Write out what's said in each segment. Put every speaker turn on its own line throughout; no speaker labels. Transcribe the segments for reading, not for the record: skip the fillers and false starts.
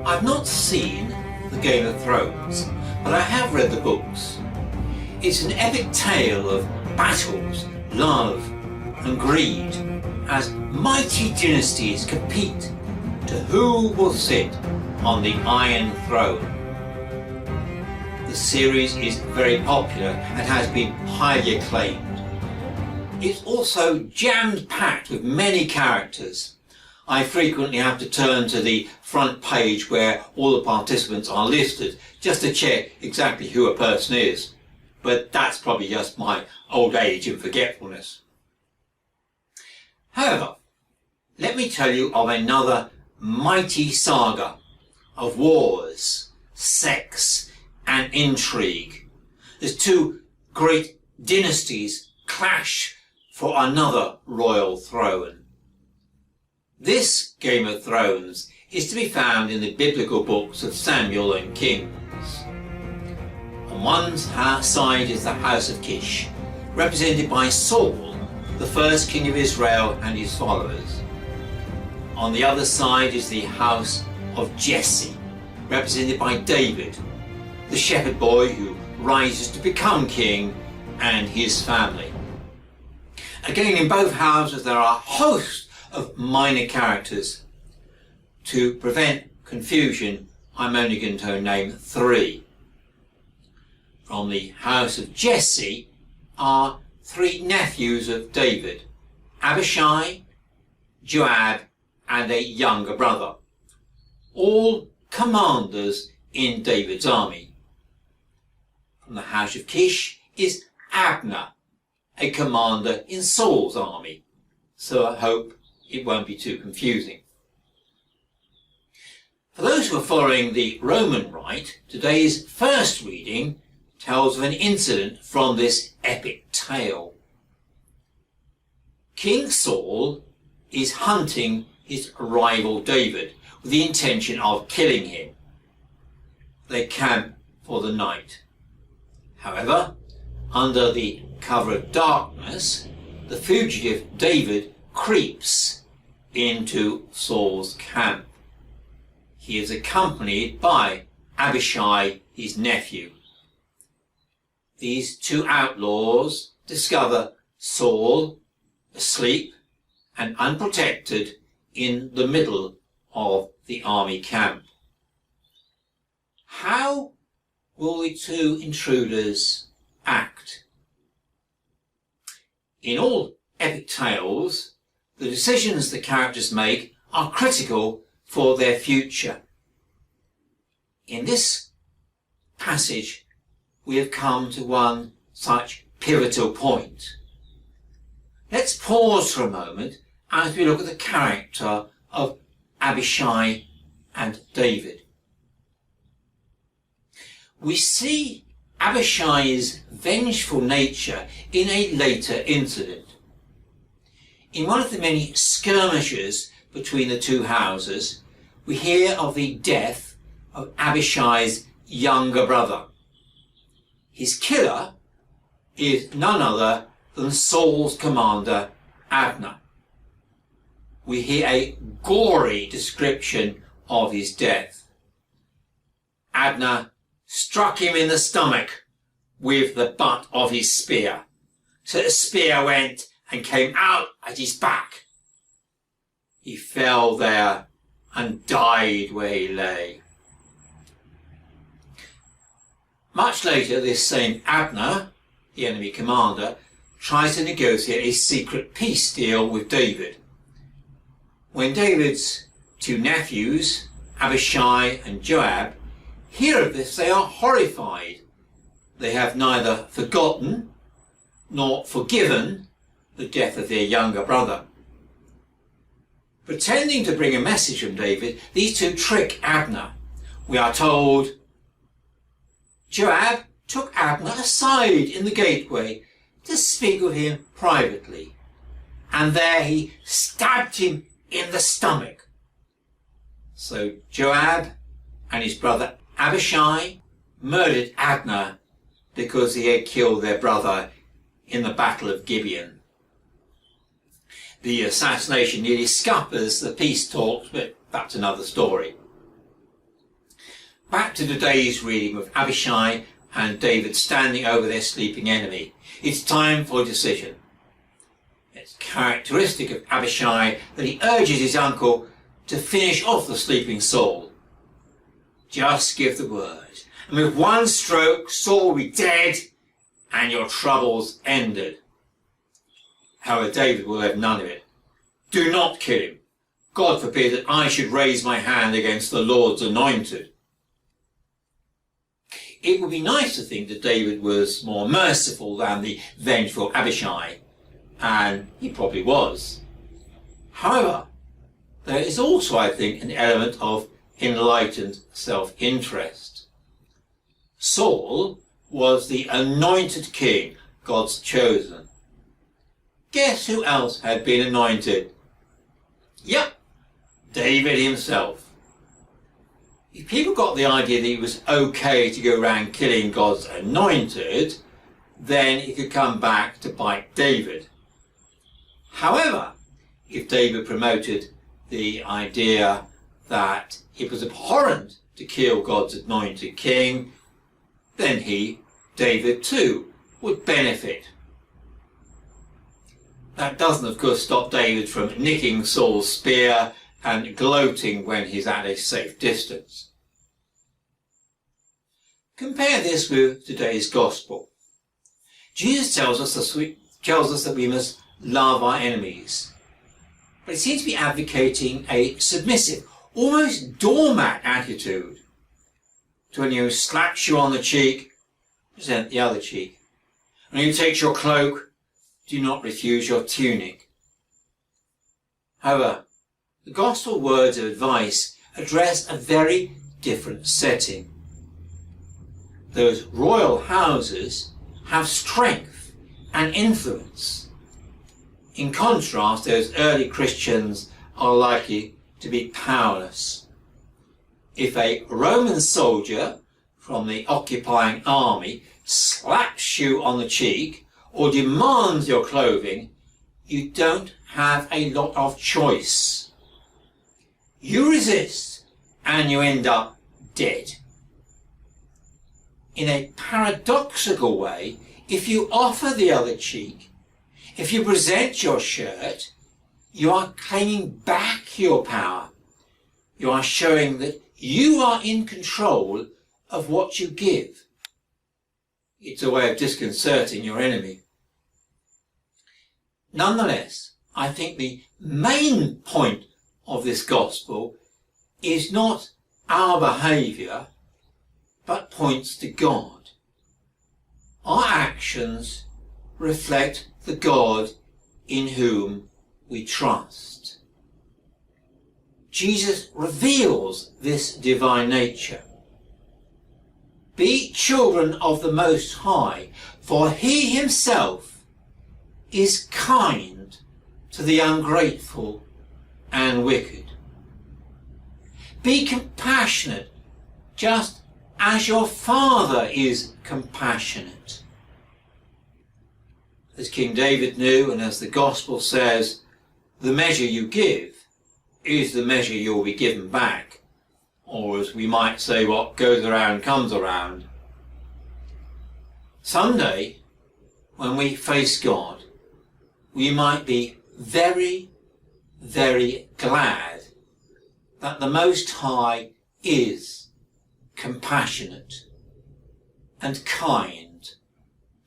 I've not seen the Game of Thrones, but I have read the books. It's an epic tale of battles, love and greed as mighty dynasties compete to who will sit on the Iron Throne. The series is very popular and has been highly acclaimed. It's also jam-packed with many characters. I frequently have to turn to the front page where all the participants are listed just to check exactly who a person is. But that's probably just my old age and forgetfulness. However, let me tell you of another mighty saga of wars, sex and intrigue. As two great dynasties clash for another royal throne. This Game of Thrones is to be found in the biblical books of Samuel and Kings. On one side is the house of Kish, represented by Saul, the first king of Israel and his followers. On the other side is the house of Jesse, represented by David, the shepherd boy who rises to become king, and his family. Again, in both houses there are hosts of minor characters. To prevent confusion, I'm only going to name three. From the house of Jesse are three nephews of David: Abishai, Joab, and a younger brother, all commanders in David's army. From the house of Kish is Abner, a commander in Saul's army, so I hope it won't be too confusing. For those who are following the Roman Rite, today's first reading tells of an incident from this epic tale. King Saul is hunting his rival David with the intention of killing him. They camp for the night. However, under the cover of darkness, the fugitive David creeps into Saul's camp. He is accompanied by Abishai, his nephew. These two outlaws discover Saul asleep and unprotected in the middle of the army camp. How will the two intruders act? In all epic tales, the decisions the characters make are critical for their future. In this passage, we have come to one such pivotal point. Let's pause for a moment as we look at the character of Abishai and David. We see Abishai's vengeful nature in a later incident. In one of the many skirmishes between the two houses, we hear of the death of Abishai's younger brother. His killer is none other than Saul's commander, Abner. We hear a gory description of his death. Abner struck him in the stomach with the butt of his spear, so the spear went and came out at his back. He fell there and died where he lay. Much later, this same Abner, the enemy commander, tries to negotiate a secret peace deal with David. When David's two nephews, Abishai and Joab, hear of this, they are horrified. They have neither forgotten nor forgiven the death of their younger brother. Pretending to bring a message from David, these two trick Abner. We are told Joab took Abner aside in the gateway to speak with him privately, and there he stabbed him in the stomach. So Joab and his brother Abishai murdered Abner because he had killed their brother in the Battle of Gibeon. The assassination nearly scuppers the peace talks, but that's another story. Back to today's reading with Abishai and David standing over their sleeping enemy. It's time for a decision. It's characteristic of Abishai that he urges his uncle to finish off the sleeping Saul. Just give the word, and with one stroke Saul will be dead and your troubles ended. However, David will have none of it. Do not kill him. God forbid that I should raise my hand against the Lord's anointed. It would be nice to think that David was more merciful than the vengeful Abishai, and he probably was. However, there is also, I think, an element of enlightened self-interest. Saul was the anointed king, God's chosen. Guess who else had been anointed? Yep, David himself. If people got the idea that it was okay to go around killing God's anointed, then it could come back to bite David. However, if David promoted the idea that it was abhorrent to kill God's anointed king, then he, David too, would benefit. That doesn't, of course, stop David from nicking Saul's spear and gloating when he's at a safe distance. Compare this with today's gospel. Jesus tells us that we must love our enemies, but he seems to be advocating a submissive, almost doormat attitude. So when he slaps you on the cheek, present the other cheek. When he takes your cloak, do not refuse your tunic. However, the gospel words of advice address a very different setting. Those royal houses have strength and influence. In contrast, those early Christians are likely to be powerless. If a Roman soldier from the occupying army slaps you on the cheek or demands your clothing, you don't have a lot of choice. You resist and you end up dead. In a paradoxical way, if you offer the other cheek, if you present your shirt, you are claiming back your power. You are showing that you are in control of what you give. It's a way of disconcerting your enemy. Nonetheless, I think the main point of this gospel is not our behaviour, but points to God. Our actions reflect the God in whom we trust. Jesus reveals this divine nature. Be children of the Most High, for he himself is kind to the ungrateful and wicked. Be compassionate, just as your Father is compassionate. As King David knew, and as the Gospel says, the measure you give is the measure you'll be given back. Or as we might say, what goes around comes around. Someday, when we face God, we might be very, very glad that the Most High is compassionate and kind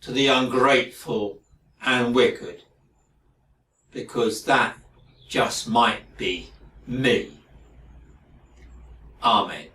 to the ungrateful and wicked, because that just might be me. Amen.